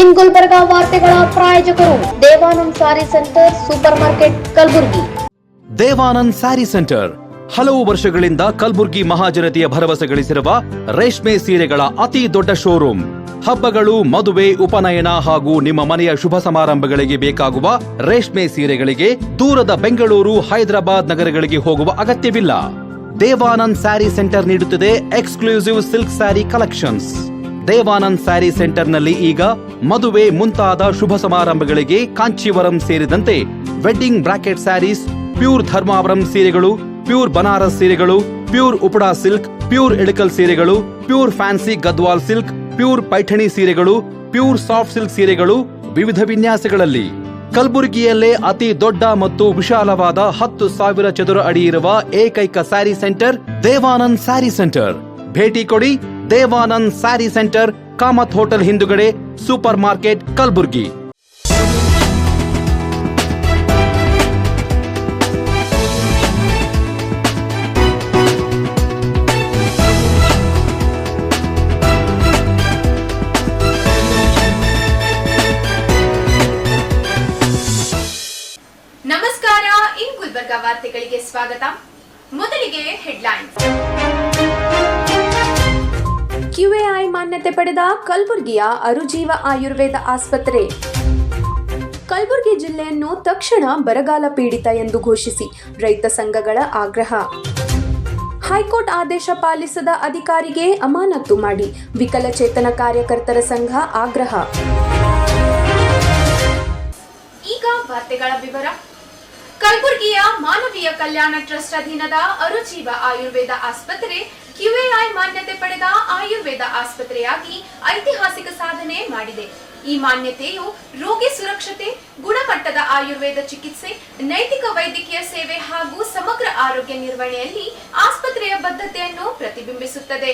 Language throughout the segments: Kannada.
ಇನ್ ಗುಲ್ಬರ್ಗ ವಾರ್ತೆಗಳ ಪ್ರಾಯೋಜಕರು Devanand sari centre supermarket Kalaburagi. Devanand sari centre ಹಲವು ವರ್ಷಗಳಿಂದ ಕಲಬುರ್ಗಿ ಮಹಾಜನತೆಯ ಭರವಸೆ ಗಳಿಸಿರುವ ರೇಷ್ಮೆ ಸೀರೆಗಳ ಅತಿ ದೊಡ್ಡ ಶೋರೂಮ್. ಹಬ್ಬಗಳು, ಮದುವೆ, ಉಪನಯನ ಹಾಗೂ ನಿಮ್ಮ ಮನೆಯ ಶುಭ ಸಮಾರಂಭಗಳಿಗೆ ಬೇಕಾಗುವ ರೇಷ್ಮೆ ಸೀರೆಗಳಿಗೆ ದೂರದ ಬೆಂಗಳೂರು, ಹೈದರಾಬಾದ್ ನಗರಗಳಿಗೆ ಹೋಗುವ ಅಗತ್ಯವಿಲ್ಲ. ದೇವಾನಂದ್ ಸ್ಯಾರಿ ಸೆಂಟರ್ ನೀಡುತ್ತಿದೆ exclusive silk sari collections. Devanand sari ಸೆಂಟರ್ನಲ್ಲಿ ಈಗ ಮದುವೆ ಮುಂತಾದ ಶುಭ ಸಮಾರಂಭಗಳಿಗೆ ಕಾಂಚೀವರಂ ಸೇರಿದಂತೆ wedding bracket saris, pure Dharmavaram ಸೀರೆಗಳು, ಪ್ಯೂರ್ ಬನಾರಸ್ ಸೀರೆಗಳು, pure Uppada silk, pure Ilkal ಸೀರೆಗಳು, pure fancy Gadwal silk, pure Paithani ಸೀರೆಗಳು, ಪ್ಯೂರ್ ಸಾಫ್ಟ್ ಸಿಲ್ಕ್ ಸೀರೆಗಳು ವಿವಿಧ ವಿನ್ಯಾಸಗಳಲ್ಲಿ. ಕಲಬುರಗಿಯಲ್ಲೇ ಅತಿ ದೊಡ್ಡ ಮತ್ತು ವಿಶಾಲವಾದ 10,000 ಚದುರ ಅಡಿ ಇರುವ ಏಕೈಕ ಸ್ಯಾರಿ ಸೆಂಟರ್ ದೇವಾನಂದ್ ಸ್ಯಾರಿ ಸೆಂಟರ್. ಭೇಟಿ ಕೊಡಿ. ದೇವಾನಂದ್ ಸ್ಯಾರಿ ಸೆಂಟರ್, ಕಾಮತ್ ಹೋಟೆಲ್ ಹಿಂದುಗಡೆ, ಸೂಪರ್ ಮಾರ್ಕೆಟ್, ಕಲಬುರ್ಗಿ. ನಮಸ್ಕಾರ. ಇನ್ ಗುಲ್ಬರ್ಗ ವಾರ್ತೆಗಳಿಗೆ ಸ್ವಾಗತ. ಮೊದಲಿಗೆ ಹೆಡ್ಲೈನ್ಸ್. QAI ಮಾನ್ಯತೆ ಪಡೆದ ಕಲಬುರಗಿಯ ಅರುಜೀವ ಆಯುರ್ವೇದ ಆಸ್ಪತ್ರೆ. ಕಲಬುರಗಿ ಜಿಲ್ಲೆಯನ್ನು ತಕ್ಷಣ ಬರಗಾಲ ಪೀಡಿತ ಎಂದು ಘೋಷಿಸಿ ರೈತ ಸಂಘಗಳ ಆಗ್ರಹ. ಹೈಕೋರ್ಟ್ ಆದೇಶ ಪಾಲಿಸದ ಅಧಿಕಾರಿಗೆ ಅಮಾನತು ಮಾಡಿ ವಿಕಲಚೇತನ ಕಾರ್ಯಕರ್ತರ ಸಂಘ ಆಗ್ರಹ. ಈಗ ವಾರ್ತೆಗಳ ವಿವರ. ಕಲಬುರಗಿಯ ಮಾನವೀಯ ಕಲ್ಯಾಣ ಟ್ರಸ್ಟ್ ಅಧೀನದ ಅರುಜೀವ ಆಯುರ್ವೇದ ಆಸ್ಪತ್ರೆ QAI ಮಾನ್ಯತೆ ಪಡೆದ ಆಯುರ್ವೇದ ಆಸ್ಪತ್ರೆಯಾಗಿ ಐತಿಹಾಸಿಕ ಸಾಧನೆ ಮಾಡಿದೆ. ಈ ಮಾನ್ಯತೆಯು ರೋಗಿ ಸುರಕ್ಷತೆ, ಗುಣಮಟ್ಟದ ಆಯುರ್ವೇದ ಚಿಕಿತ್ಸೆ, ನೈತಿಕ ವೈದ್ಯಕೀಯ ಸೇವೆ ಹಾಗೂ ಸಮಗ್ರ ಆರೋಗ್ಯ ನಿರ್ವಹಣೆಯಲ್ಲಿ ಆಸ್ಪತ್ರೆಯ ಬದ್ಧತೆಯನ್ನು ಪ್ರತಿಬಿಂಬಿಸುತ್ತದೆ.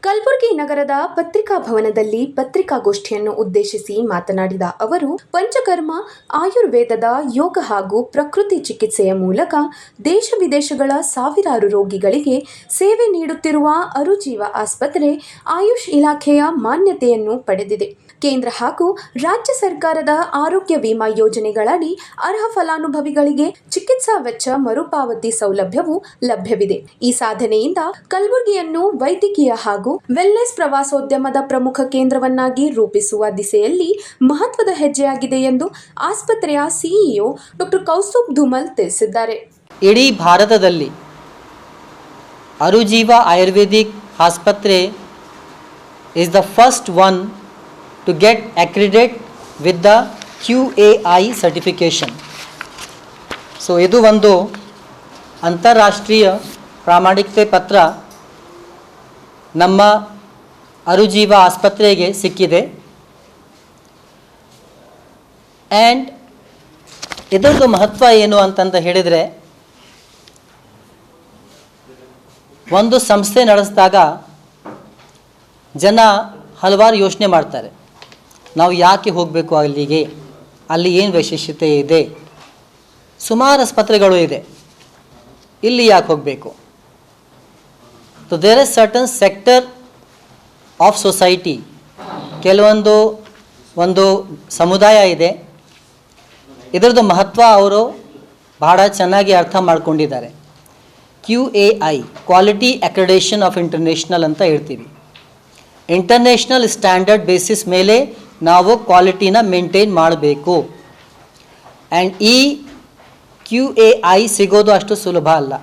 ಕಲಬುರಗಿ ನಗರದ ಪತ್ರಿಕಾ ಭವನದಲ್ಲಿ ಪತ್ರಿಕಾಗೋಷ್ಠಿಯನ್ನು ಉದ್ದೇಶಿಸಿ ಮಾತನಾಡಿದ ಅವರು, ಪಂಚಕರ್ಮ, ಆಯುರ್ವೇದದ ಯೋಗ ಹಾಗೂ ಪ್ರಕೃತಿ ಚಿಕಿತ್ಸೆಯ ಮೂಲಕ ದೇಶ ವಿದೇಶಗಳ ಸಾವಿರಾರು ರೋಗಿಗಳಿಗೆ ಸೇವೆ ನೀಡುತ್ತಿರುವ ಅರುಜೀವ ಆಸ್ಪತ್ರೆ ಆಯುಷ್ ಇಲಾಖೆಯ ಮಾನ್ಯತೆಯನ್ನು ಪಡೆದಿದೆ. ಕೇಂದ್ರ ಹಾಗೂ ರಾಜ್ಯ ಸರ್ಕಾರದ ಆರೋಗ್ಯ ವಿಮಾ ಯೋಜನೆಗಳಡಿ ಅರ್ಹ ಫಲಾನುಭವಿಗಳಿಗೆ ಚಿಕಿತ್ಸಾ ವೆಚ್ಚ ಮರುಪಾವತಿ ಸೌಲಭ್ಯವು ಲಭ್ಯವಿದೆ. ಈ ಸಾಧನೆಯಿಂದ ಕಲಬುರಗಿಯನ್ನು ವೈದ್ಯಕೀಯ ಹಾಗೂ ವೆಲ್ನೆಸ್ ಪ್ರವಾಸೋದ್ಯಮದ ಪ್ರಮುಖ ಕೇಂದ್ರವನ್ನಾಗಿ ರೂಪಿಸುವ ದಿಸೆಯಲ್ಲಿ ಮಹತ್ವದ ಹೆಜ್ಜೆಯಾಗಿದೆ ಎಂದು ಆಸ್ಪತ್ರೆಯ ಸಿಇಒ ಡಾಕ್ಟರ್ ಕೌಸ್ತುಭ್ ಧುಮಲ್ ತಿಳಿಸಿದ್ದಾರೆ. ಇಡೀ ಭಾರತದಲ್ಲಿ ಅರುಜೀವ ಆಯುರ್ವೇದಿಕ್ ಆಸ್ಪತ್ರೆ is the first one to get accredited with the QAI certification. So ಇದು ಒಂದು ಅಂತಾರಾಷ್ಟ್ರೀಯ ಪ್ರಾಮಾಣಿಕತೆ ಪತ್ರ ನಮ್ಮ ಅರುಜೀವ ಆಸ್ಪತ್ರೆಗೆ ಸಿಕ್ಕಿದೆ. ಆ್ಯಂಡ್ ಇದರದ್ದು ಮಹತ್ವ ಏನು ಅಂತಂತ ಹೇಳಿದರೆ, ಒಂದು ಸಂಸ್ಥೆ ನಡೆಸಿದಾಗ ಜನ ಹಲವಾರು ಯೋಚನೆ ಮಾಡ್ತಾರೆ. ನಾವು ಯಾಕೆ ಹೋಗಬೇಕು ಅಲ್ಲಿಗೆ, ಅಲ್ಲಿ ಏನು ವೈಶಿಷ್ಟ್ಯತೆ ಇದೆ, ಸುಮಾರು ಆಸ್ಪತ್ರೆಗಳು ಇದೆ, ಇಲ್ಲಿ ಯಾಕೆ ಹೋಗಬೇಕು? So there is certain sector of society, ಒಂದು ಸಮುದಾಯ ಇದೆ, ಇದರದ್ದು ಮಹತ್ವ ಅವರು ಬಹಳ ಚೆನ್ನಾಗಿ ಅರ್ಥ ಮಾಡ್ಕೊಂಡಿದ್ದಾರೆ. QAI quality accreditation of international ಅಂತ ಹೇಳ್ತೀವಿ. ಇಂಟರ್ನ್ಯಾಷನಲ್ ಸ್ಟ್ಯಾಂಡರ್ಡ್ ಬೇಸಿಸ್ ಮೇಲೆ ನಾವು ಕ್ವಾಲಿಟಿನ ಮೇಂಟೈನ್ ಮಾಡಬೇಕು. ಆ್ಯಂಡ್ ಈ QAI ಸಿಗೋದು ಅಷ್ಟು ಸುಲಭ ಅಲ್ಲ.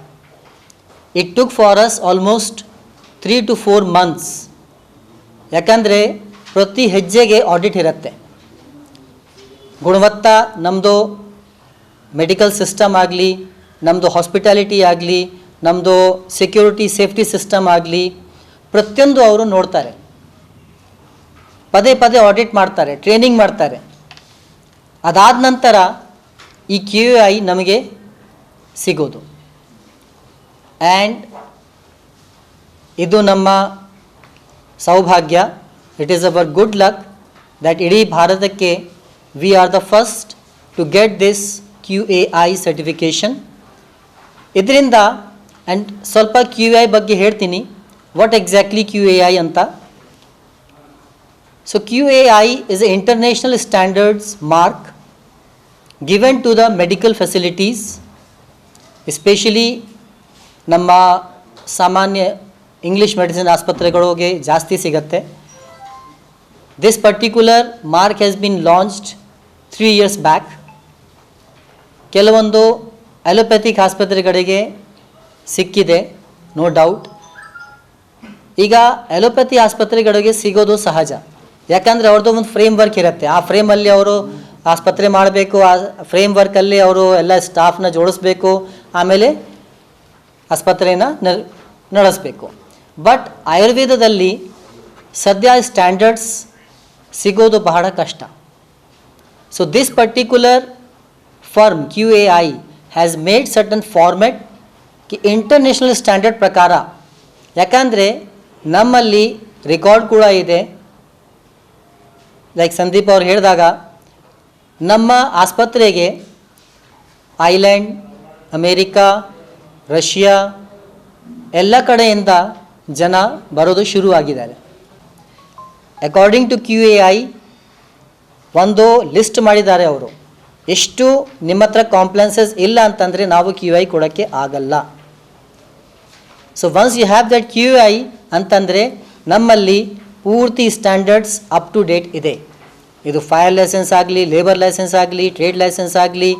It took for us almost 3 to 4 months. ಯಾಕಂದರೆ ಪ್ರತಿ ಹೆಜ್ಜೆಗೆ ಆಡಿಟ್ ಇರುತ್ತೆ. ಗುಣಮಟ್ಟ ನಮ್ಮದು ಮೆಡಿಕಲ್ ಸಿಸ್ಟಮ್ ಆಗಲಿ, ನಮ್ಮದು ಹಾಸ್ಪಿಟಾಲಿಟಿ ಆಗಲಿ, ನಮ್ಮದು ಸೆಕ್ಯೂರಿಟಿ ಸೇಫ್ಟಿ ಸಿಸ್ಟಮ್ ಆಗಲಿ, ಪ್ರತಿಯೊಂದು ಅವರು ನೋಡ್ತಾರೆ. ಪದೇ ಪದೇ ಆಡಿಟ್ ಮಾಡ್ತಾರೆ, ಟ್ರೈನಿಂಗ್ ಮಾಡ್ತಾರೆ. ಅದಾದ ನಂತರ ಈ QAI ನಮಗೆ ಸಿಗೋದು. ಆ್ಯಂಡ್ ಇದು ನಮ್ಮ ಸೌಭಾಗ್ಯ. It is our good luck that ಇಡೀ ಭಾರತಕ್ಕೆ we are the first to get this QAI certification. ಇದರಿಂದ ಆ್ಯಂಡ್ ಸ್ವಲ್ಪ QAI ಬಗ್ಗೆ ಹೇಳ್ತೀನಿ. ವಾಟ್ ಎಕ್ಸಾಕ್ಟ್ಲಿ QAI ಅಂತ. So QAI is an international standards mark given to the medical facilities, especially ನಮ್ಮ ಸಾಮಾನ್ಯ ಇಂಗ್ಲೀಷ್ ಮೆಡಿಸಿನ್ ಆಸ್ಪತ್ರೆಗಳಿಗೆ ಜಾಸ್ತಿ ಸಿಗುತ್ತೆ. This particular mark has been launched 3 years back. ಕೆಲವೊಂದು ಅಲೋಪ್ಯಾಥಿಕ್ ಆಸ್ಪತ್ರೆಗಳಿಗೆ ಸಿಕ್ಕಿದೆ, ನೋ ಡೌಟ್. ಈಗ ಅಲೋಪ್ಯಾಥಿ ಆಸ್ಪತ್ರೆಗಳಿಗೆ ಸಿಗೋದು ಸಹಜ, ಯಾಕಂದರೆ ಅವ್ರದ್ದು ಒಂದು ಫ್ರೇಮ್ ವರ್ಕ್ ಇರುತ್ತೆ. ಆ ಫ್ರೇಮಲ್ಲಿ ಅವರು ಆಸ್ಪತ್ರೆ ಮಾಡಬೇಕು, ಆ ಫ್ರೇಮ್ ವರ್ಕಲ್ಲಿ ಅವರು ಎಲ್ಲ ಸ್ಟಾಫ್ನ ಜೋಡಿಸ್ಬೇಕು, ಆಮೇಲೆ ಆಸ್ಪತ್ರೆನ ನಡೆಸಬೇಕು. ಬಟ್ ಆಯುರ್ವೇದದಲ್ಲಿ ಸದ್ಯ ಸ್ಟ್ಯಾಂಡರ್ಡ್ಸ್ ಸಿಗೋದು ಬಹಳ ಕಷ್ಟ. So this particular firm QAI has made certain format Ki international standard ಪ್ರಕಾರ, ಯಾಕಂದರೆ ನಮ್ಮಲ್ಲಿ ರೆಕಾರ್ಡ್ ಕೂಡ ಇದೆ. ಲೈಕ್ ಸಂದೀಪ್ ಅವ್ರು ಹೇಳಿದಾಗ ನಮ್ಮ ಆಸ್ಪತ್ರೆಗೆ ಐಲ್ಯಾಂಡ್, ಅಮೇರಿಕಾ, ರಷ್ಯಾ ಎಲ್ಲ ಕಡೆಯಿಂದ ಜನ ಬರೋದು ಶುರುವಾಗಿದ್ದಾರೆ. ಅಕಾರ್ಡಿಂಗ್ ಟು QAI ಒಂದು ಲಿಸ್ಟ್ ಮಾಡಿದ್ದಾರೆ ಅವರು, ಎಷ್ಟು ನಿಮ್ಮ ಹತ್ರ ಕಾಂಪ್ಲೈನ್ಸಸ್ ಇಲ್ಲ ಅಂತಂದರೆ ನಾವು QAI ಕೊಡೋಕ್ಕೆ ಆಗಲ್ಲ. So once you have that QAI ಅಂತಂದರೆ ನಮ್ಮಲ್ಲಿ ಪೂರ್ತಿ ಸ್ಟ್ಯಾಂಡರ್ಡ್ಸ್ ಅಪ್ ಟು ಡೇಟ್ ಇದೆ. ಇದು ಫೈರ್ ಲೈಸೆನ್ಸ್ ಆಗಲಿ, ಲೇಬರ್ ಲೈಸೆನ್ಸ್ ಆಗಲಿ, ಟ್ರೇಡ್ ಲೈಸೆನ್ಸ್ ಆಗಲಿ,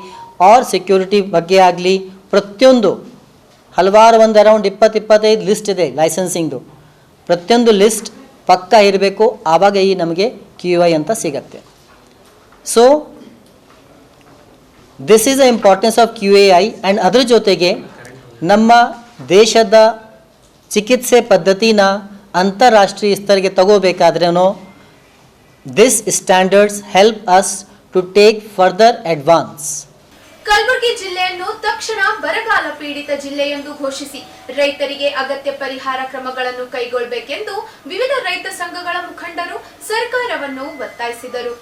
ಆರ್ ಸೆಕ್ಯೂರಿಟಿ ಬಗ್ಗೆ ಆಗಲಿ, ಪ್ರತಿಯೊಂದು ಹಲವಾರು ಒಂದು ಅರೌಂಡ್ 20-25 ಲಿಸ್ಟ್ ಇದೆ ಲೈಸೆನ್ಸಿಂಗ್ದು. ಪ್ರತಿಯೊಂದು ಲಿಸ್ಟ್ ಪಕ್ಕ ಇರಬೇಕು, ಆವಾಗ ಈ ನಮಗೆ QAI ಅಂತ ಸಿಗತ್ತೆ. So this is the importance of QAI. And ಅದ್ರ ಜೊತೆಗೆ ನಮ್ಮ ದೇಶದ ಚಿಕಿತ್ಸೆ ಪದ್ಧತಿನ ಅಂತಾರಾಷ್ಟ್ರೀಯ ಸ್ತರಕ್ಕೆ ತಗೋಬೇಕಾದ್ರೂ this standards help us to take further advance. Kalaburagi ಜಿಲ್ಲೆಯನ್ನು ತಕ್ಷಣ ಬರಗಾಲ ಪೀಡಿತ ಜಿಲ್ಲೆ ಎಂದು ಘೋಷಿಸಿ ರೈತರಿಗೆ ಅಗತ್ಯ ಪರಿಹಾರ ಕ್ರಮಗಳನ್ನು ಕೈಗೊಳ್ಳಬೇಕೆಂದು ವಿವಿಧ ರೈತ ಸಂಘಗಳ ಮುಖಂಡರು ಸರ್ಕಾರವನ್ನು ಒತ್ತಾಯಿಸಿದರು.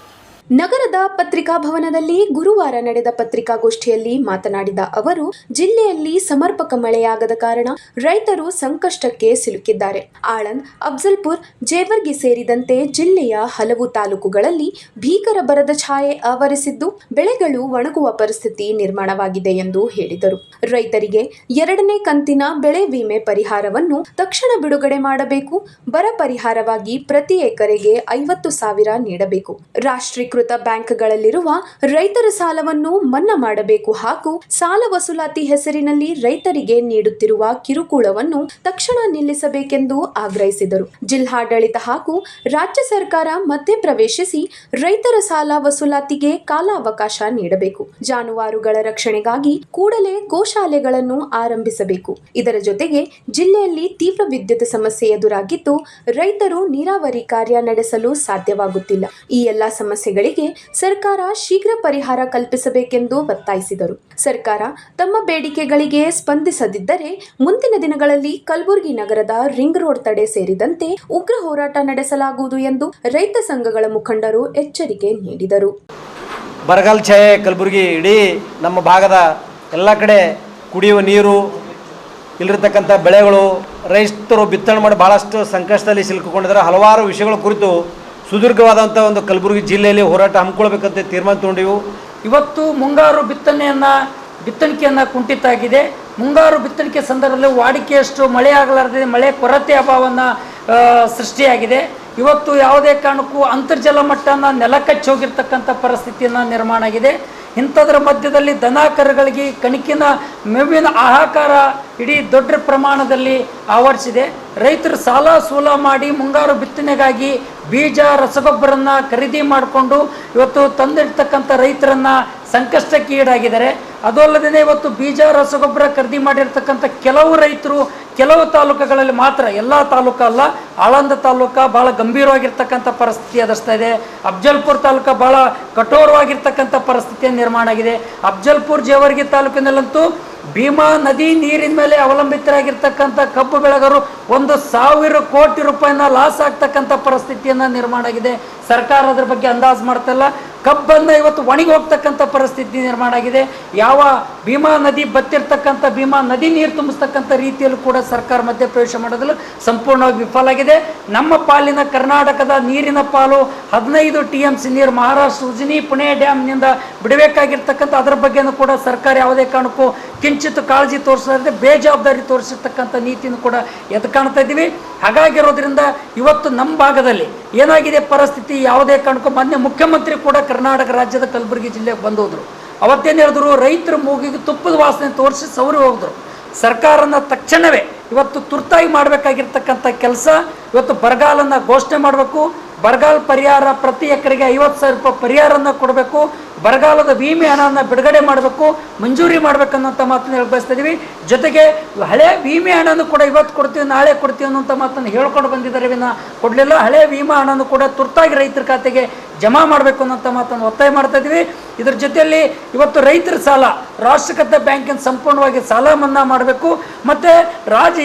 ನಗರದ ಪತ್ರಿಕಾ ಭವನದಲ್ಲಿ ಗುರುವಾರ ನಡೆದ ಪತ್ರಿಕಾಗೋಷ್ಠಿಯಲ್ಲಿ ಮಾತನಾಡಿದ ಅವರು, ಜಿಲ್ಲೆಯಲ್ಲಿ ಸಮರ್ಪಕ ಮಳೆಯಾಗದ ಕಾರಣ ರೈತರು ಸಂಕಷ್ಟಕ್ಕೆ ಸಿಲುಕಿದ್ದಾರೆ. ಆಳಂದ್, ಅಫ್ಜಲ್ಪುರ್, ಜೇವರ್ಗಿ ಸೇರಿದಂತೆ ಜಿಲ್ಲೆಯ ಹಲವು ತಾಲೂಕುಗಳಲ್ಲಿ ಭೀಕರ ಬರದ ಛಾಯೆ ಆವರಿಸಿದ್ದು ಬೆಳೆಗಳು ಒಣಗುವ ಪರಿಸ್ಥಿತಿ ನಿರ್ಮಾಣವಾಗಿದೆ ಎಂದು ಹೇಳಿದರು. ರೈತರಿಗೆ 2ನೇ ಕಂತಿನ ಬೆಳೆ ವಿಮೆ ಪರಿಹಾರವನ್ನು ತಕ್ಷಣ ಬಿಡುಗಡೆ ಮಾಡಬೇಕು. ಬರ ಪರಿಹಾರವಾಗಿ ಪ್ರತಿ ಎಕರೆಗೆ 50,000 ನೀಡಬೇಕು. ರಾಷ್ಟ್ರೀಕೃತ ಬ್ಯಾಂಕ್ಗಳಲ್ಲಿರುವ ರೈತರ ಸಾಲವನ್ನು ಮನ್ನಾ ಮಾಡಬೇಕು ಹಾಗೂ ಸಾಲ ವಸೂಲಾತಿ ಹೆಸರಿನಲ್ಲಿ ರೈತರಿಗೆ ನೀಡುತ್ತಿರುವ ಕಿರುಕುಳವನ್ನು ತಕ್ಷಣ ನಿಲ್ಲಿಸಬೇಕೆಂದು ಆಗ್ರಹಿಸಿದರು. ಜಿಲ್ಲಾಡಳಿತ ಹಾಗೂ ರಾಜ್ಯ ಸರ್ಕಾರ ಮಧ್ಯಪ್ರವೇಶಿಸಿ ರೈತರ ಸಾಲ ವಸೂಲಾತಿಗೆ ಕಾಲಾವಕಾಶ ನೀಡಬೇಕು. ಜಾನುವಾರುಗಳ ರಕ್ಷಣೆಗಾಗಿ ಕೂಡಲೇ ಗೋಶಾಲೆಗಳನ್ನು ಆರಂಭಿಸಬೇಕು. ಇದರ ಜೊತೆಗೆ ಜಿಲ್ಲೆಯಲ್ಲಿ ತೀವ್ರ ವಿದ್ಯುತ್ ಸಮಸ್ಯೆ ಎದುರಾಗಿದ್ದು ರೈತರು ನೀರಾವರಿ ಕಾರ್ಯ ನಡೆಸಲು ಸಾಧ್ಯವಾಗುತ್ತಿಲ್ಲ. ಈ ಎಲ್ಲಾ ಸಮಸ್ಯೆಗಳಿಗೆ ಸರ್ಕಾರ ಶೀಘ್ರ ಪರಿಹಾರ ಕಲ್ಪಿಸಬೇಕೆಂದು ಒತ್ತಾಯಿಸಿದರು. ಸರ್ಕಾರ ತಮ್ಮ ಬೇಡಿಕೆಗಳಿಗೆ ಸ್ಪಂದಿಸದಿದ್ದರೆ ಮುಂದಿನ ದಿನಗಳಲ್ಲಿ ಕಲಬುರಗಿ ನಗರದ ರಿಂಗ್ ರೋಡ್ ತಡೆ ಸೇರಿದಂತೆ ಉಗ್ರ ಹೋರಾಟ ನಡೆಸಲಾಗುವುದು ಎಂದು ರೈತ ಸಂಘಗಳ ಮುಖಂಡರು ಎಚ್ಚರಿಕೆ ನೀಡಿದರು. ಬರಗಾಲ ಛಾಯೆ ಕಲಬುರಗಿ ಇಡೀ ನಮ್ಮ ಭಾಗದ ಎಲ್ಲ ಕಡೆ ಕುಡಿಯುವ ನೀರು ಇಲ್ಲಿರ್ತಕ್ಕಂಥ ಬೆಳೆಗಳು ರೈತರು ಬಿತ್ತನೆ ಮಾಡಿ ಭಾಳಷ್ಟು ಸಂಕಷ್ಟದಲ್ಲಿ ಸಿಲುಕಿಕೊಂಡಿದ್ದಾರೆ. ಹಲವಾರು ವಿಷಯಗಳ ಕುರಿತು ಸುದೀರ್ಘವಾದಂಥ ಒಂದು ಕಲಬುರಗಿ ಜಿಲ್ಲೆಯಲ್ಲಿ ಹೋರಾಟ ಹಮ್ಮಿಕೊಳ್ಬೇಕಂತ ತೀರ್ಮಾನ ತೊಗೊಂಡಿವು. ಇವತ್ತು ಮುಂಗಾರು ಬಿತ್ತಣಿಕೆಯನ್ನು ಕುಂಠಿತ ಆಗಿದೆ. ಮುಂಗಾರು ಬಿತ್ತಣಿಕೆ ಸಂದರ್ಭದಲ್ಲಿ ವಾಡಿಕೆಯಷ್ಟು ಮಳೆ ಆಗಲಾರದೆ ಮಳೆ ಕೊರತೆ ಅಭಾವವನ್ನು ಸೃಷ್ಟಿಯಾಗಿದೆ. ಇವತ್ತು ಯಾವುದೇ ಕಾರಣಕ್ಕೂ ಅಂತರ್ಜಲ ಮಟ್ಟನ ನೆಲಕಚ್ಚಿ ಹೋಗಿರ್ತಕ್ಕಂಥ ಪರಿಸ್ಥಿತಿಯನ್ನು ನಿರ್ಮಾಣ ಆಗಿದೆ. ಇಂಥದ್ರ ಮಧ್ಯದಲ್ಲಿ ದನ ಕರುಗಳಿಗೆ ಕಣಕಿನ ಮೇವಿನ ಹಾಹಾಕಾರ ಇಡೀ ದೊಡ್ಡ ಪ್ರಮಾಣದಲ್ಲಿ ಆವರಿಸಿದೆ. ರೈತರು ಸಾಲ ಸೂಲ ಮಾಡಿ ಮುಂಗಾರು ಬಿತ್ತನೆಗಾಗಿ ಬೀಜ ರಸಗೊಬ್ಬರನ್ನು ಖರೀದಿ ಮಾಡಿಕೊಂಡು ಇವತ್ತು ತಂದಿರ್ತಕ್ಕಂಥ ರೈತರನ್ನು ಸಂಕಷ್ಟಕ್ಕೆ ಈಡಾಗಿದ್ದಾರೆ. ಅದು ಅಲ್ಲದೆ ಇವತ್ತು ಬೀಜ ರಸಗೊಬ್ಬರ ಖರೀದಿ ಮಾಡಿರ್ತಕ್ಕಂಥ ಕೆಲವು ರೈತರು ಕೆಲವು ತಾಲೂಕುಗಳಲ್ಲಿ ಮಾತ್ರ, ಎಲ್ಲ ತಾಲೂಕು ಅಲ್ಲ, ಆಳಂದ ತಾಲೂಕು ಭಾಳ ಗಂಭೀರವಾಗಿರ್ತಕ್ಕಂಥ ಪರಿಸ್ಥಿತಿ ಎದುರಿಸ್ತಾ ಇದೆ. ಅಫ್ಜಲ್ಪುರ್ ತಾಲೂಕು ಭಾಳ ಕಠೋರವಾಗಿರ್ತಕ್ಕಂಥ ಪರಿಸ್ಥಿತಿಯ ನಿರ್ಮಾಣ ಆಗಿದೆ. ಅಫ್ಜಲ್ಪುರ್ ಜೇವರ್ಗಿ ತಾಲೂಕಿನಲ್ಲಂತೂ ಭೀಮಾ ನದಿ ನೀರಿನ ಮೇಲೆ ಅವಲಂಬಿತರಾಗಿರ್ತಕ್ಕಂಥ ಕಬ್ಬು ಬೆಳೆಗಾರರು 1,000 ಕೋಟಿ ರೂಪಾಯಿನ ಲಾಸ್ ಆಗ್ತಕ್ಕಂಥ ಪರಿಸ್ಥಿತಿಯನ್ನು ನಿರ್ಮಾಣ ಆಗಿದೆ. ಸರ್ಕಾರ ಅದ್ರ ಬಗ್ಗೆ ಅಂದಾಜು ಮಾಡ್ತಲ್ಲ. ಕಬ್ಬನ್ನು ಇವತ್ತು ಒಣಗಿ ಹೋಗ್ತಕ್ಕಂಥ ಪರಿಸ್ಥಿತಿ ನಿರ್ಮಾಣ ಆಗಿದೆ. ಯಾವ ಭೀಮಾ ನದಿ ಬತ್ತಿರ್ತಕ್ಕಂಥ ಭೀಮಾ ನದಿ ನೀರು ತುಂಬಿಸ್ತಕ್ಕಂಥ ರೀತಿಯಲ್ಲೂ ಕೂಡ ಸರ್ಕಾರ ಮಧ್ಯಪ್ರವೇಶ ಮಾಡೋದ್ರಲ್ಲಿ ಸಂಪೂರ್ಣವಾಗಿ ವಿಫಲ ಆಗಿದೆ. ನಮ್ಮ ಪಾಲಿನ ಕರ್ನಾಟಕದ ನೀರಿನ ಪಾಲು 15 TMC ನೀರು ಮಹಾರಾಷ್ಟ್ರ ಉಜ್ನಿ ಪುಣೆ ಡ್ಯಾಮ್ನಿಂದ ಬಿಡಬೇಕಾಗಿರ್ತಕ್ಕಂಥ ಅದರ ಬಗ್ಗೆನೂ ಕೂಡ ಸರ್ಕಾರ ಯಾವುದೇ ಕಾರಣಕ್ಕೂ ಕಿಂಚಿತ್ ಕಾಳಜಿ ತೋರಿಸದೆ ಬೇಜವಾಬ್ದಾರಿ ತೋರಿಸಿರ್ತಕ್ಕಂಥ ನೀತಿಯನ್ನು ಕೂಡ ಎದ್ದು ಕಾಣ್ತಾ ಇದ್ದೀವಿ. ಹಾಗಾಗಿರೋದ್ರಿಂದ ಇವತ್ತು ನಮ್ಮ ಭಾಗದಲ್ಲಿ ಏನಾಗಿದೆ ಪರಿಸ್ಥಿತಿ, ಯಾವುದೇ ಕಾರಣಕ್ಕೂ ಮೊನ್ನೆ ಮುಖ್ಯಮಂತ್ರಿ ಕೂಡ ಕರ್ನಾಟಕ ರಾಜ್ಯದ ಕಲಬುರಗಿ ಜಿಲ್ಲೆಗೆ ಬಂದು ಹೋದರು. ಅವತ್ತೇನು ಹೇಳಿದ್ರು, ರೈತರ ಮೂಗಿಗೆ ತುಪ್ಪದ ವಾಸನೆ ತೋರಿಸಿ ಸೌರಿ ಹೋಗಿದ್ರು. ಸರ್ಕಾರನ ತಕ್ಷಣವೇ ಇವತ್ತು ತುರ್ತಾಗಿ ಮಾಡಬೇಕಾಗಿರ್ತಕ್ಕಂಥ ಕೆಲಸ, ಇವತ್ತು ಬರಗಾಲನ್ನು ಘೋಷಣೆ ಮಾಡಬೇಕು. ಬರಗಾಲ ಪರಿಹಾರ ಪ್ರತಿ ಎಕರೆಗೆ 50,000 ರೂಪಾಯಿ ಪರಿಹಾರವನ್ನು ಕೊಡಬೇಕು. ಬರಗಾಲದ ವಿಮೆ ಹಣವನ್ನು ಬಿಡುಗಡೆ ಮಾಡಬೇಕು, ಮಂಜೂರಿ ಮಾಡಬೇಕನ್ನೋಂಥ ಮಾತನ್ನು ಹೇಳಿ ಬಯಸ್ತಾ ಇದ್ದೀವಿ. ಜೊತೆಗೆ ಹಳೆ ವಿಮೆ ಹಣವನ್ನು ಕೂಡ ಇವತ್ತು ಕೊಡ್ತೀವಿ, ನಾಳೆ ಕೊಡ್ತೀವಿ ಅನ್ನೋಂಥ ಮಾತನ್ನು ಹೇಳ್ಕೊಂಡು ಬಂದಿದ್ದಾರೆ ವಿನ ಕೊಡಲಿಲ್ಲ. ಹಳೆ ವಿಮಾ ಹಣವನ್ನು ಕೂಡ ತುರ್ತಾಗಿ ರೈತರ ಖಾತೆಗೆ ಜಮಾ ಮಾಡಬೇಕು ಅನ್ನೋಂಥ ಮಾತನ್ನು ಒತ್ತಾಯ ಮಾಡ್ತಾ ಇದ್ದೀವಿ. ಇದ್ರ ಜೊತೆಯಲ್ಲಿ ಇವತ್ತು ರೈತರ ಸಾಲ ರಾಷ್ಟ್ರೀಕೃತ ಬ್ಯಾಂಕಿನ ಸಂಪೂರ್ಣವಾಗಿ ಸಾಲ ಮನ್ನಾ ಮಾಡಬೇಕು. ಮತ್ತು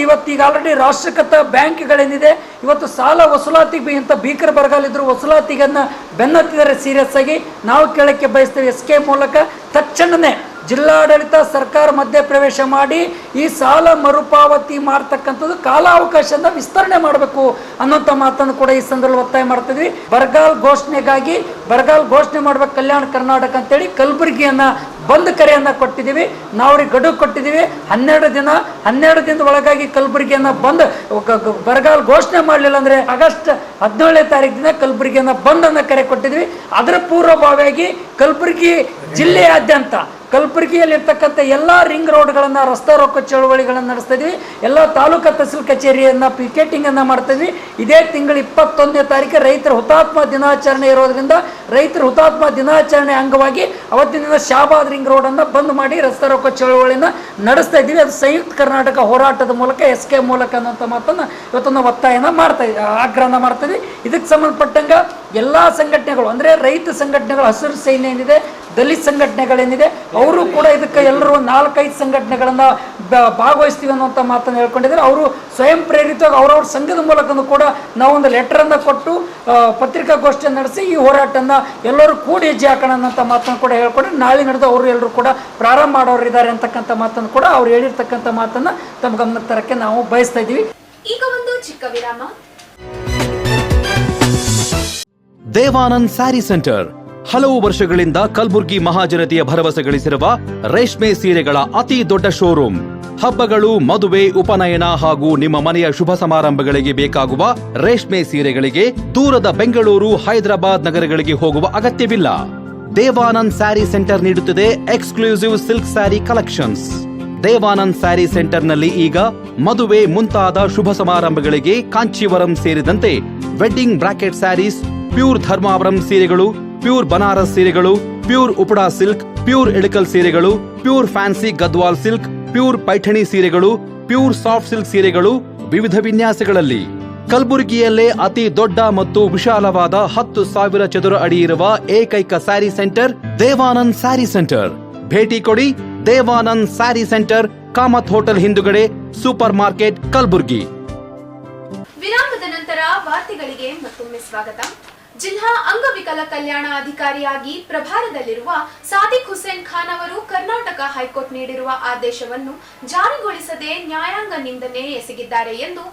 ಇವತ್ತು ಈಗ ಆಲ್ರೆಡಿ ರಾಷ್ಟ್ರೀಕೃತ ಬ್ಯಾಂಕ್ಗಳೇನಿದೆ ಇವತ್ತು ಸಾಲ ವಸೂಲಾತಿಗೆ ಇಂಥ ಭೀಕರ ಬರಗಾಲ ಇದ್ದರೂ ವಸೂಲಾತಿಗನ್ನು ಬೆನ್ನತ್ತಿದ್ದಾರೆ ಸೀರಿಯಸ್ ಆಗಿ. ನಾವು ಕೇಳಕ್ಕೆ ಬಯಸ್ತೇವೆ, SK ಮೂಲಕ ತಕ್ಷಣವೇ ಜಿಲ್ಲಾಡಳಿತ ಸರ್ಕಾರ ಮಧ್ಯಪ್ರವೇಶ ಮಾಡಿ ಈ ಸಾಲ ಮರುಪಾವತಿ ಮಾಡ್ತಕ್ಕಂಥದ್ದು ಕಾಲಾವಕಾಶದಿಂದ ವಿಸ್ತರಣೆ ಮಾಡಬೇಕು ಅನ್ನೋಂಥ ಮಾತನ್ನು ಕೂಡ ಈ ಸಂದರ್ಭದಲ್ಲಿ ಒತ್ತಾಯ ಮಾಡ್ತಿದ್ವಿ. ಬರಗಾಲ ಘೋಷಣೆ ಮಾಡ್ಬೇಕು ಕಲ್ಯಾಣ ಕರ್ನಾಟಕ ಅಂತೇಳಿ ಕಲಬುರಗಿಯನ್ನು ಬಂದ್ ಕರೆಯನ್ನು ಕೊಟ್ಟಿದ್ದೀವಿ. ನಾವು ಅವ್ರಿಗೆ ಗಡುವು ಕೊಟ್ಟಿದ್ದೀವಿ 12 ದಿನದ ಒಳಗಾಗಿ ಕಲಬುರಗಿಯನ್ನು ಬಂದ್ ಬರಗಾಲ ಘೋಷಣೆ ಮಾಡಲಿಲ್ಲ ಅಂದರೆ ಆಗಸ್ಟ್ 17ನೇ ತಾರೀಕಿನ ಕಲಬುರಗಿಯನ್ನು ಬಂದ್ ಅನ್ನೋ ಕರೆ ಕೊಟ್ಟಿದ್ವಿ. ಅದರ ಪೂರ್ವಭಾವಿಯಾಗಿ ಕಲಬುರಗಿ ಜಿಲ್ಲೆಯಾದ್ಯಂತ ಕಲಬುರಗಿಯಲ್ಲಿರ್ತಕ್ಕಂಥ ಎಲ್ಲ ರಿಂಗ್ ರೋಡ್ಗಳನ್ನು ರಸ್ತಾ ರೋಕೋ ಚಳವಳಿಗಳನ್ನು ನಡೆಸ್ತಾ ಇದ್ವಿ. ಎಲ್ಲ ತಾಲೂಕು ತಹಸೀಲ್ ಕಚೇರಿಯನ್ನು ಪಿಕೆಟಿಂಗನ್ನು ಮಾಡ್ತಾ ಇದ್ವಿ. ಇದೇ ತಿಂಗಳು 21ನೇ ತಾರೀಕು ರೈತರ ಹುತಾತ್ಮ ದಿನಾಚರಣೆ ಇರೋದ್ರಿಂದ ರೈತರ ಹುತಾತ್ಮ ದಿನಾಚರಣೆ ಅಂಗವಾಗಿ ಅವತ್ತಿನ ಶಾಬಾದ್ ರಿಂಗ್ ರೋಡನ್ನು ಬಂದ್ ಮಾಡಿ ರಸ್ತಾ ರೋಕೋ ಚಳವಳಿಯನ್ನು ನಡೆಸ್ತಾ ಇದ್ದೀವಿ. ಅದು ಸಂಯುಕ್ತ ಕರ್ನಾಟಕ ಹೋರಾಟದ ಮೂಲಕ SK ಮೂಲಕ ಅನ್ನೋಂಥ ಮಾತನ್ನು ಇವತ್ತು ನಾವು ಒತ್ತಾಯನ ಆಗ್ರಹನ ಮಾಡ್ತಾ ಇದ್ವಿ. ಇದಕ್ಕೆ ಸಂಬಂಧಪಟ್ಟಂಗೆ ಎಲ್ಲ ಸಂಘಟನೆಗಳು ಅಂದರೆ ರೈತ ಸಂಘಟನೆಗಳು, ಹಸಿರು ಸೇನೆ ಏನಿದೆ, ದಲಿತ ಸಂಘಟನೆಗಳೇನಿದೆ ಅವರು ಕೂಡ ಇದಕ್ಕೆ ಎಲ್ಲರೂ 4-5 ಸಂಘಟನೆಗಳನ್ನು ಭಾಗವಹಿಸ್ತೀವಿ ಅನ್ನುವಂಥ ಮಾತನ್ನು ಹೇಳ್ಕೊಂಡಿದ್ದಾರೆ. ಅವರು ಸ್ವಯಂ ಪ್ರೇರಿತವಾಗಿ ಅವ್ರವ್ರ ಸಂಘದ ಮೂಲಕನೂ ಕೂಡ ನಾವೊಂದು ಲೆಟರನ್ನು ಕೊಟ್ಟು ಪತ್ರಿಕಾಗೋಷ್ಠಿಯನ್ನು ನಡೆಸಿ ಈ ಹೋರಾಟವನ್ನು ಎಲ್ಲರೂ ಕೂಡಿ ಹೆಜ್ಜೆ ಹಾಕೋಣ ಅನ್ನೋಂಥ ಮಾತನ್ನು ಕೂಡ ಹೇಳ್ಕೊಂಡ್ರೆ ನಾಳೆ ನಡೆದು ಅವರು ಎಲ್ಲರೂ ಕೂಡ ಪ್ರಾರಂಭ ಮಾಡೋರು ಇದ್ದಾರೆ ಅಂತಕ್ಕಂಥ ಮಾತನ್ನು ಕೂಡ ಅವ್ರು ಹೇಳಿರ್ತಕ್ಕಂಥ ಮಾತನ್ನು ತಮ್ಮ ಗಮನಕ್ಕೆ ತರಕ್ಕೆ ನಾವು ಬಯಸ್ತಾ ಇದ್ದೀವಿ. ಈಗ ಒಂದು ಚಿಕ್ಕ ವಿರಾಮ. ದೇವಾನಂದ್ ಸ್ಯಾರಿ ಸೆಂಟರ್ ಹಲವು ವರ್ಷಗಳಿಂದ ಕಲಬುರ್ಗಿ ಮಹಾಜನತೆಯ ಭರವಸೆ ಗಳಿಸಿರುವ ರೇಷ್ಮೆ ಸೀರೆಗಳ ಅತಿ ದೊಡ್ಡ ಶೋರೂಮ್. ಹಬ್ಬಗಳು, ಮದುವೆ, ಉಪನಯನ ಹಾಗೂ ನಿಮ್ಮ ಮನೆಯ ಶುಭ ಸಮಾರಂಭಗಳಿಗೆ ಬೇಕಾಗುವ ರೇಷ್ಮೆ ಸೀರೆಗಳಿಗೆ ದೂರದ ಬೆಂಗಳೂರು, ಹೈದರಾಬಾದ್ ನಗರಗಳಿಗೆ ಹೋಗುವ ಅಗತ್ಯವಿಲ್ಲ. ದೇವಾನಂದ್ ಸ್ಯಾರಿ ಸೆಂಟರ್ ನೀಡುತ್ತಿದೆ exclusive silk sari collections. Devanand sari ಸೆಂಟರ್ನಲ್ಲಿ ಈಗ ಮದುವೆ ಮುಂತಾದ ಶುಭ ಸಮಾರಂಭಗಳಿಗೆ ಕಾಂಚೀವರಂ ಸೇರಿದಂತೆ wedding bracket saris, pure Dharmavaram ಸೀರೆಗಳು, ಪ್ಯೂರ್ ಬನಾರಸ್ ಸೀರೆಗಳು, pure Uppada silk, pure Ilkal ಸೀರೆಗಳು, pure fancy Gadwal silk, pure Paithani ಸೀರೆಗಳು, ಪ್ಯೂರ್ ಸಾಫ್ಟ್ ಸಿಲ್ಕ್ ಸೀರೆಗಳು ವಿವಿಧ ವಿನ್ಯಾಸಗಳಲ್ಲಿ. ಕಲಬುರಗಿಯಲ್ಲೇ ಅತಿ ದೊಡ್ಡ ಮತ್ತು ವಿಶಾಲವಾದ 10,000 ಚದುರ ಅಡಿ ಇರುವ ಏಕೈಕ ಸ್ಯಾರಿ ಸೆಂಟರ್ ದೇವಾನಂದ್ ಸ್ಯಾರಿ ಸೆಂಟರ್. ಭೇಟಿ ಕೊಡಿ. ದೇವಾನಂದ್ ಸ್ಯಾರಿ ಸೆಂಟರ್, ಕಾಮತ್ ಹೋಟೆಲ್ ಹಿಂದುಗಡೆ, ಸೂಪರ್ ಮಾರ್ಕೆಟ್, ಕಲಬುರಗಿ. ವಿರಾಮದ ನಂತರ ವಾರ್ತೆಗಳಿಗೆ ಮತ್ತೊಮ್ಮೆ ಸ್ವಾಗತ. ಜಿಲ್ಲಾ ಅಂಗವಿಕಲ ಕಲ್ಯಾಣ ಅಧಿಕಾರಿಯಾಗಿ ಪ್ರಭಾರದಲ್ಲಿರುವ ಸಾದಿಕ್ ಹುಸೇನ್ ಖಾನ್ ಅವರು ಕರ್ನಾಟಕ ಹೈಕೋರ್ಟ್ ನೀಡಿರುವ ಆದೇಶವನ್ನು ಜಾರಿಗೊಳಿಸದೆ ನ್ಯಾಯಾಂಗ ನಿಂದನೆ ಎಸಗಿದ್ದಾರೆ ಎಂದು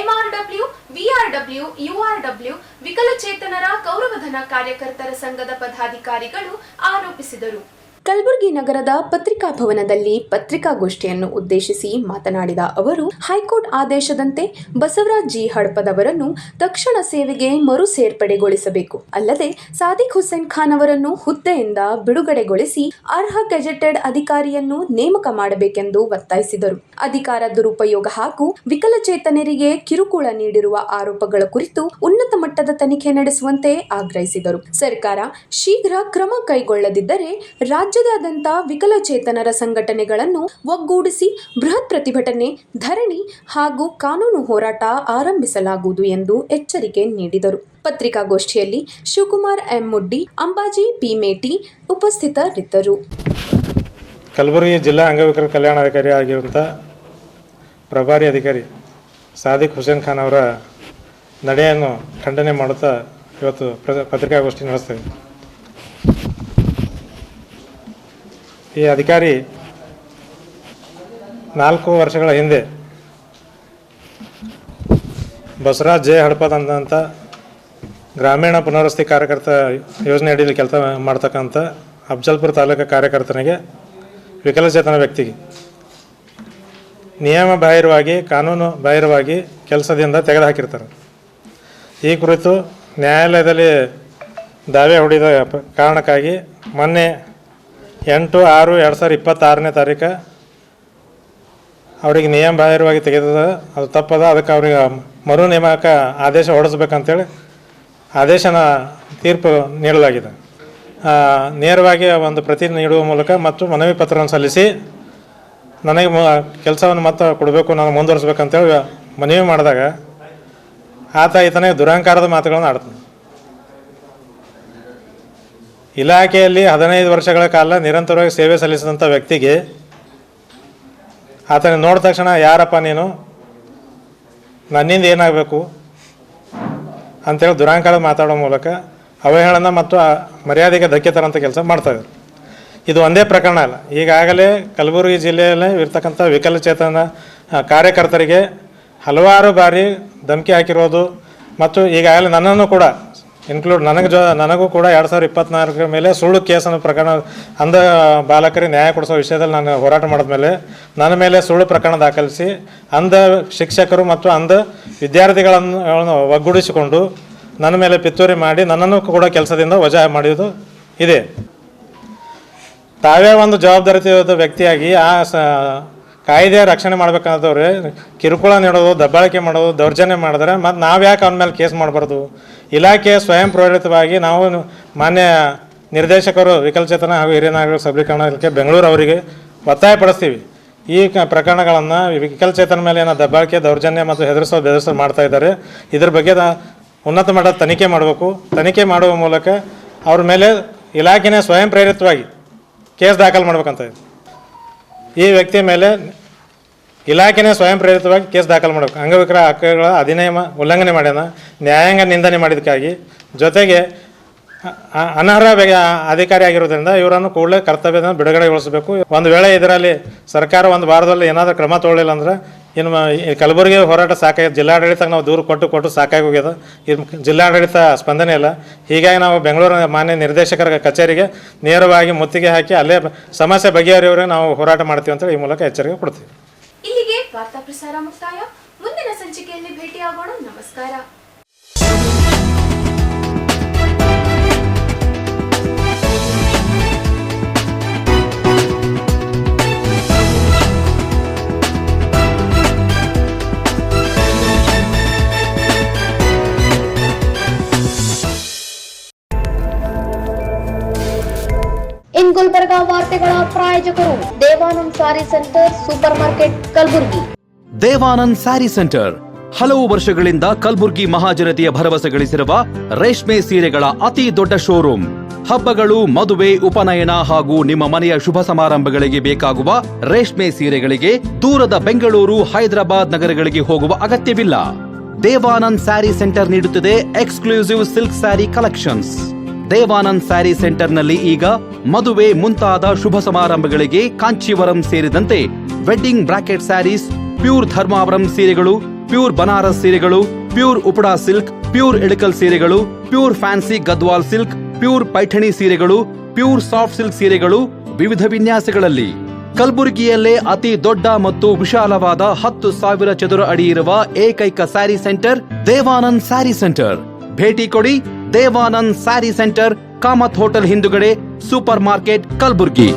MRW, VRW, URW ವಿಕಲಚೇತನರ ಗೌರವಧನ ಕಾರ್ಯಕರ್ತರ ಸಂಘದ ಪದಾಧಿಕಾರಿಗಳು ಆರೋಪಿಸಿದರು. ಕಲಬುರಗಿ ನಗರದ ಪತ್ರಿಕಾ ಭವನದಲ್ಲಿ ಪತ್ರಿಕಾಗೋಷ್ಠಿಯನ್ನು ಉದ್ದೇಶಿಸಿ ಮಾತನಾಡಿದ ಅವರು, ಹೈಕೋರ್ಟ್ ಆದೇಶದಂತೆ ಬಸವರಾಜ್ ಜಿ ಹಡಪದವರನ್ನು ತಕ್ಷಣ ಸೇವೆಗೆ ಮರು ಸೇರ್ಪಡೆಗೊಳಿಸಬೇಕು. ಅಲ್ಲದೆ ಸಾದಿಕ್ ಹುಸೇನ್ ಖಾನ್ ಅವರನ್ನು ಹುದ್ದೆಯಿಂದ ಬಿಡುಗಡೆಗೊಳಿಸಿ ಅರ್ಹ ಗೆಜೆಟೆಡ್ ಅಧಿಕಾರಿಯನ್ನು ನೇಮಕ ಮಾಡಬೇಕೆಂದು ಒತ್ತಾಯಿಸಿದರು. ಅಧಿಕಾರ ದುರುಪಯೋಗ ಹಾಗೂ ವಿಕಲಚೇತನರಿಗೆ ಕಿರುಕುಳ ನೀಡಿರುವ ಆರೋಪಗಳ ಕುರಿತು ಉನ್ನತ ಮಟ್ಟದ ತನಿಖೆ ನಡೆಸುವಂತೆ ಆಗ್ರಹಿಸಿದರು. ಸರ್ಕಾರ ಶೀಘ್ರ ಕ್ರಮ ಕೈಗೊಳ್ಳದಿದ್ದರೆ ರಾಜ್ಯದಾದ್ಯಂತ ವಿಕಲಚೇತನರ ಸಂಘಟನೆಗಳನ್ನು ಒಗ್ಗೂಡಿಸಿ ಬೃಹತ್ ಪ್ರತಿಭಟನೆ, ಧರಣಿ ಹಾಗೂ ಕಾನೂನು ಹೋರಾಟ ಆರಂಭಿಸಲಾಗುವುದು ಎಂದು ಎಚ್ಚರಿಕೆ ನೀಡಿದರು. ಪತ್ರಿಕಾಗೋಷ್ಠಿಯಲ್ಲಿ ಶಿವಕುಮಾರ್ ಎಂ ಮುಡ್ಡಿ, ಅಂಬಾಜಿ ಪಿ ಮೇಟಿ ಉಪಸ್ಥಿತರಿದ್ದರು. ಕಲಬುರಗಿ ಜಿಲ್ಲಾ ಅಂಗವಿಕಲ ಕಲ್ಯಾಣಾಧಿಕಾರಿ ಆಗಿರುವಂಥ ಪ್ರಭಾರಿ ಅಧಿಕಾರಿ ಸಾದಿಕ್ ಹುಸೇನ್ ಖಾನ್ ಅವರ ನಡೆಯನ್ನು ಖಂಡನೆ ಮಾಡುತ್ತಾ ಇವತ್ತು ಪತ್ರಿಕಾಗೋಷ್ಠಿ ನಡೆಸ್ತೇವೆ. ಈ ಅಧಿಕಾರಿ 4 ವರ್ಷಗಳ ಹಿಂದೆ ಬಸವರಾಜ್ ಜೆ ಹಡಪದ್ ಅಂತ ಗ್ರಾಮೀಣ ಪುನರ್ವಸತಿ ಕಾರ್ಯಕರ್ತ ಯೋಜನೆ ಅಡಿಯಲ್ಲಿ ಕೆಲಸ ಮಾಡ್ತಕ್ಕಂಥ ಅಫಜಲ್ಪುರ ತಾಲೂಕು ಕಾರ್ಯಕರ್ತನಿಗೆ ವಿಕಲಚೇತನ ವ್ಯಕ್ತಿಗೆ ನಿಯಮ ಬಾಹಿರವಾಗಿ ಕಾನೂನು ಬಾಹಿರವಾಗಿ ಕೆಲಸದಿಂದ ತೆಗೆದುಹಾಕಿರ್ತಾರೆ. ಈ ಕುರಿತು ನ್ಯಾಯಾಲಯದಲ್ಲಿ ದಾವೆ ಹೂಡಿದ ಕಾರಣಕ್ಕಾಗಿ ಮೊನ್ನೆ 8/6/2026 ತಾರೀಕು ಅವರಿಗೆ ನಿಯಮ ಬಾಹಿರವಾಗಿ ತೆಗೆದ ಅದು ತಪ್ಪದ, ಅದಕ್ಕೆ ಅವ್ರಿಗೆ ಮರು ನೇಮಕ ಆದೇಶ ಹೊರಡಿಸ್ಬೇಕಂತೇಳಿ ಆದೇಶನ ತೀರ್ಪು ನೀಡಲಾಗಿದೆ. ನೇರವಾಗಿ ಒಂದು ಪ್ರತಿ ನೀಡುವ ಮೂಲಕ ಮತ್ತು ಮನವಿ ಪತ್ರವನ್ನು ಸಲ್ಲಿಸಿ ನನಗೆ ಕೆಲಸವನ್ನು ಮತ್ತೆ ಕೊಡಬೇಕು, ನಾನು ಮುಂದುವರಿಸ್ಬೇಕಂತೇಳಿ ಮನವಿ ಮಾಡಿದಾಗ ಆತ ಈತನಿಗೆ ದುರಹಂಕಾರದ ಮಾತುಗಳನ್ನು ಆಡ್ತಾನೆ. ಇಲಾಖೆಯಲ್ಲಿ 15 ವರ್ಷಗಳ ಕಾಲ ನಿರಂತರವಾಗಿ ಸೇವೆ ಸಲ್ಲಿಸಿದಂಥ ವ್ಯಕ್ತಿಗೆ ಆತನ ನೋಡಿದ ತಕ್ಷಣ ಯಾರಪ್ಪ ನೀನು, ನನ್ನಿಂದ ಏನಾಗಬೇಕು ಅಂತೇಳಿ ದುರಹಂಕಾರ ಮಾತಾಡೋ ಮೂಲಕ ಅವಹೇಳನ ಮತ್ತು ಮರ್ಯಾದೆಗೆ ಧಕ್ಕೆ ತರೋಂಥ ಕೆಲಸ ಮಾಡ್ತಾಯಿದ್ರು. ಇದು ಒಂದೇ ಪ್ರಕರಣ ಅಲ್ಲ, ಈಗಾಗಲೇ ಕಲಬುರಗಿ ಜಿಲ್ಲೆಯಲ್ಲೇ ಇರ್ತಕ್ಕಂಥ ವಿಕಲಚೇತನ ಕಾರ್ಯಕರ್ತರಿಗೆ ಹಲವಾರು ಬಾರಿ ಧಮಕಿ ಹಾಕಿರೋದು ಮತ್ತು ಈಗಾಗಲೇ ನನ್ನನ್ನು ಕೂಡ ಇನ್ಕ್ಲೂಡ್ ನನಗೂ ಕೂಡ 2024 ಮೇಲೆ ಸುಳ್ಳು ಕೇಸನ್ನು ಪ್ರಕರಣ ಅಂಧ ಬಾಲಕರಿಗೆ ನ್ಯಾಯ ಕೊಡಿಸೋ ವಿಷಯದಲ್ಲಿ ನಾನು ಹೋರಾಟ ಮಾಡಿದ್ಮೇಲೆ ನನ್ನ ಮೇಲೆ ಸುಳ್ಳು ಪ್ರಕರಣ ದಾಖಲಿಸಿ ಅಂಧ ಶಿಕ್ಷಕರು ಮತ್ತು ಅಂಧ ವಿದ್ಯಾರ್ಥಿಗಳನ್ನು ಒಗ್ಗೂಡಿಸಿಕೊಂಡು ನನ್ನ ಮೇಲೆ ಪಿತ್ತೂರಿ ಮಾಡಿ ನನ್ನನ್ನು ಕೂಡ ಕೆಲಸದಿಂದ ವಜಾ ಮಾಡಿದ್ದು ಇದೆ. ತಾವೇ ಒಂದು ಜವಾಬ್ದಾರಿಯುತ ವ್ಯಕ್ತಿಯಾಗಿ ಆ ಕಾಯ್ದೆಯ ರಕ್ಷಣೆ ಮಾಡ್ಬೇಕಂತವ್ರೆ ಕಿರುಕುಳ ನೀಡೋದು, ದಬ್ಬಾಳಿಕೆ ಮಾಡೋದು, ದೌರ್ಜನ್ಯ ಮಾಡಿದ್ರೆ ಮತ್ತು ನಾವು ಯಾಕೆ ಅವನ ಮೇಲೆ ಕೇಸ್ ಮಾಡಬಾರ್ದು? ಇಲಾಖೆ ಸ್ವಯಂ ಪ್ರೇರಿತವಾಗಿ ನಾವು ಮಾನ್ಯ ನಿರ್ದೇಶಕರು ವಿಕಲಚೇತನ ಹಾಗೂ ಹಿರಿಯ ನಾಗರಿಕ ಸಬಲೀಕರಣ ಇಲಾಖೆ ಬೆಂಗಳೂರು ಅವರಿಗೆ ಒತ್ತಾಯಪಡಿಸ್ತೀವಿ. ಈ ಪ್ರಕರಣಗಳನ್ನು ವಿಕಲಚೇತನ ಮೇಲೆ ಏನೋ ದಬ್ಬಾಳಿಕೆ, ದೌರ್ಜನ್ಯ ಮತ್ತು ಬೆದರಿಸೋದು ಮಾಡ್ತಾ ಇದ್ದಾರೆ. ಇದ್ರ ಬಗ್ಗೆ ಉನ್ನತ ಮಟ್ಟದ ತನಿಖೆ ಮಾಡಬೇಕು. ತನಿಖೆ ಮಾಡುವ ಮೂಲಕ ಅವ್ರ ಮೇಲೆ ಇಲಾಖೆನೇ ಸ್ವಯಂ ಪ್ರೇರಿತವಾಗಿ ಕೇಸ್ ದಾಖಲು ಮಾಡ್ಬೇಕಂತ ಇದೆ. ಈ ವ್ಯಕ್ತಿಯ ಮೇಲೆ ಇಲಾಖೆನೇ ಸ್ವಯಂ ಪ್ರೇರಿತವಾಗಿ ಕೇಸ್ ದಾಖಲು ಮಾಡಬೇಕು. ಅಂಗವಿಕಲ ಹಕ್ಕುಗಳ ಅಧಿನಿಯಮ ಉಲ್ಲಂಘನೆ ಮಾಡ್ಯಾನ, ನ್ಯಾಯಾಂಗ ನಿಂದನೆ ಮಾಡಿದ್ದಕ್ಕಾಗಿ, ಜೊತೆಗೆ ಅನರ್ಹ ಅಧಿಕಾರಿ ಆಗಿರೋದ್ರಿಂದ ಇವರನ್ನು ಕೂಡಲೇ ಕರ್ತವ್ಯದ ಬಿಡುಗಡೆಗೊಳಿಸಬೇಕು. ಒಂದು ವೇಳೆ ಇದರಲ್ಲಿ ಸರ್ಕಾರ ಒಂದು ವಾರದಲ್ಲಿ ಏನಾದರೂ ಕ್ರಮ ತಗೊಳ್ಳಿಲ್ಲ ಅಂದ್ರೆ ಇನ್ನು ಕಲಬುರಗಿ ಹೋರಾಟ ಸಾಕಾಗಿದೆ. ಜಿಲ್ಲಾಡಳಿತಕ್ಕೆ ನಾವು ದೂರು ಕೊಟ್ಟು ಸಾಕಾಗಿ ಹೋಗ್ಯದ. ಜಿಲ್ಲಾಡಳಿತ ಸ್ಪಂದನೆ ಇಲ್ಲ. ಹೀಗಾಗಿ ನಾವು ಬೆಂಗಳೂರು ಮಾನ್ಯ ನಿರ್ದೇಶಕರ ಕಚೇರಿಗೆ ನೇರವಾಗಿ ಮುತ್ತಿಗೆ ಹಾಕಿ ಅಲ್ಲೇ ಸಮಸ್ಯೆ ಬಗೆಹರಿಯವರೆಗೆ ನಾವು ಹೋರಾಟ ಮಾಡ್ತೀವಿ ಅಂತೇಳಿ ಈ ಮೂಲಕ ಎಚ್ಚರಿಕೆ ಕೊಡ್ತೀವಿ. ಇಲ್ಲಿಗೆ ವಾರ್ತಾ ಪ್ರಸಾರ ಮುಕ್ತಾಯ. ಮುಂದಿನ ಸಂಚಿಕೆಯಲ್ಲಿ ಭೇಟಿಯಾಗೋಣ. ನಮಸ್ಕಾರ. ಇನ್ ಗುಲ್ಬರ್ಗಾ ವಾರ್ತೆಗಳ ಪ್ರಾಯೋಜಕರು Devanand sari centre supermarket Kalaburagi. Devanand sari centre ಹಲವು ವರ್ಷಗಳಿಂದ ಕಲಬುರ್ಗಿ ಮಹಾಜನತೆಯ ಭರವಸೆ ಗಳಿಸಿರುವ ರೇಷ್ಮೆ ಸೀರೆಗಳ ಅತಿ ದೊಡ್ಡ ಶೋರೂಮ್. ಹಬ್ಬಗಳು, ಮದುವೆ, ಉಪನಯನ ಹಾಗೂ ನಿಮ್ಮ ಮನೆಯ ಶುಭ ಸಮಾರಂಭಗಳಿಗೆ ಬೇಕಾಗುವ ರೇಷ್ಮೆ ಸೀರೆಗಳಿಗೆ ದೂರದ ಬೆಂಗಳೂರು, ಹೈದರಾಬಾದ್ ನಗರಗಳಿಗೆ ಹೋಗುವ ಅಗತ್ಯವಿಲ್ಲ. ದೇವಾನಂದ್ ಸ್ಯಾರಿ ಸೆಂಟರ್ ನೀಡುತ್ತಿದೆ exclusive silk sari collections. Devanand sari ಸೆಂಟರ್ನಲ್ಲಿ ಈಗ ಮದುವೆ ಮುಂತಾದ ಶುಭ ಸಮಾರಂಭಗಳಿಗೆ ಕಾಂಚೀವರಂ ಸೇರಿದಂತೆ wedding bracket saris, pure Dharmavaram ಸೀರೆಗಳು, ಪ್ಯೂರ್ ಬನಾರಸ್ ಸೀರೆಗಳು, pure Uppada silk, pure Ilkal ಸೀರೆಗಳು, pure fancy Gadwal silk, pure Paithani ಸೀರೆಗಳು, ಪ್ಯೂರ್ ಸಾಫ್ಟ್ ಸಿಲ್ಕ್ ಸೀರೆಗಳು ವಿವಿಧ ವಿನ್ಯಾಸಗಳಲ್ಲಿ. ಕಲಬುರಗಿಯಲ್ಲೇ ಅತಿ ದೊಡ್ಡ ಮತ್ತು ವಿಶಾಲವಾದ 10,000 ಚದುರ ಅಡಿ ಇರುವ ಏಕೈಕ ಸ್ಯಾರಿ ಸೆಂಟರ್ ದೇವಾನಂದ್ ಸ್ಯಾರಿ ಸೆಂಟರ್. ಭೇಟಿ ಕೊಡಿ. ದೇವಾನಂದ್ ಸ್ಯಾರಿ ಸೆಂಟರ್, ಕಾಮತ್ ಹೋಟೆಲ್ ಹಿಂದುಗಡೆ, ಸೂಪರ್ ಮಾರ್ಕೆಟ್, ಕಲಬುರ್ಗಿ.